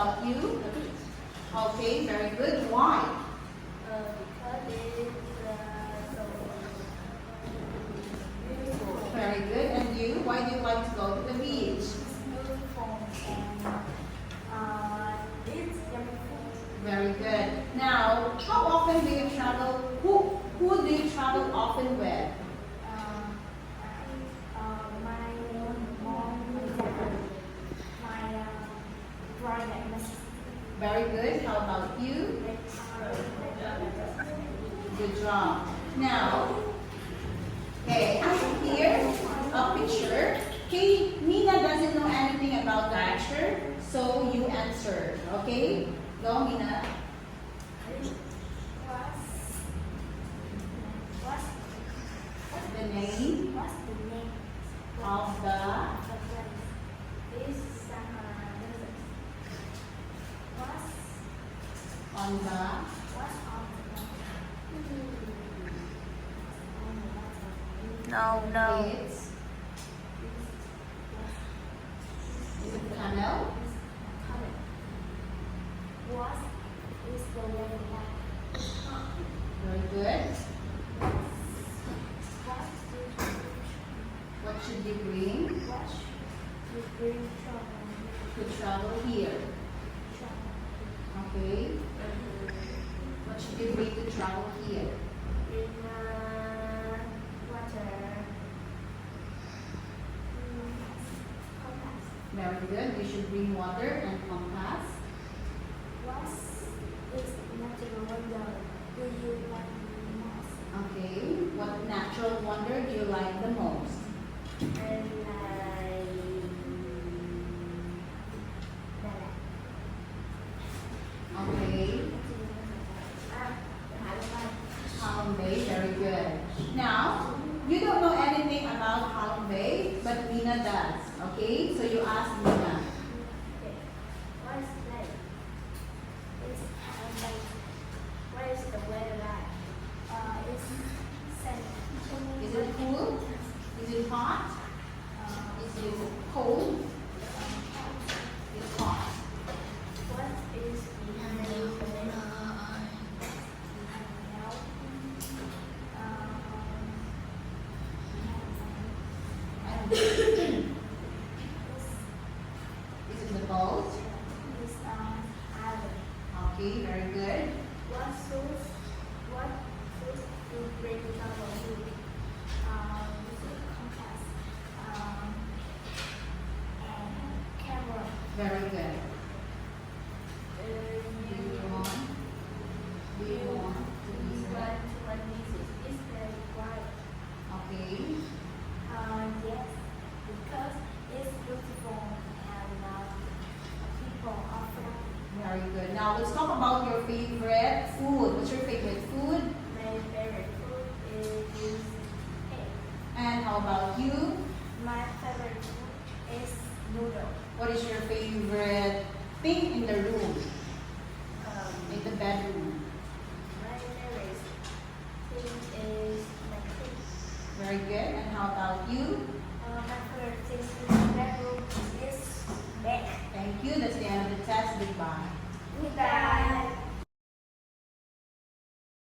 about you? Okay, very good. Why? Because it's so beautiful. Very good. And you? Why do you like to go to the beach? It's beautiful and it's yummy food. Very good. Now, how often do you travel? Who do you travel often with? My mom, my dad, my brother, and my sister. Very good. How about you? Good job. Now, okay, I have here a picture. Okay, Nina doesn't know anything about the picture, so you answer. Okay? Go, Nina. What's The name What's the name of the of the place? This Sahara Desert. What's on the What's on the No. it's is it canal? What is the weather like? Very good. What What should you bring should you bring trouble? to travel here? Okay. What should you bring to travel here? Bring water. Compass. Very good. You should bring water and compass. What is natural wonder do you like the most? Okay. What natural wonder do you like the most? And Okay. Halong Bay, very good. Now, you don't know anything about Halong Bay, but Nina does. Okay, so you ask Nina. What is that? What is the weather like? It's sunny. Is it cool? Is it hot? Is it cold? It's hot. What is behind the veil? And is it the boat? Is island. Okay, very good. What shoes do you bring travel with? Is it compass? And camera. Very good. Uh, Do you you want? Do you want to visit? It's very bright. Okay. Yes, because it's beautiful and people are friendly. Very good. Now let's talk about your favorite food. What's your favorite food? My favorite food is egg. And how about you? My favorite food is noodle. What is your favorite thing in the room? In the bedroom? My favorite thing is my cake. Very good. And how about you? My favorite thing in the bedroom is bed. Thank you. That's the end of the test. Goodbye. Goodbye.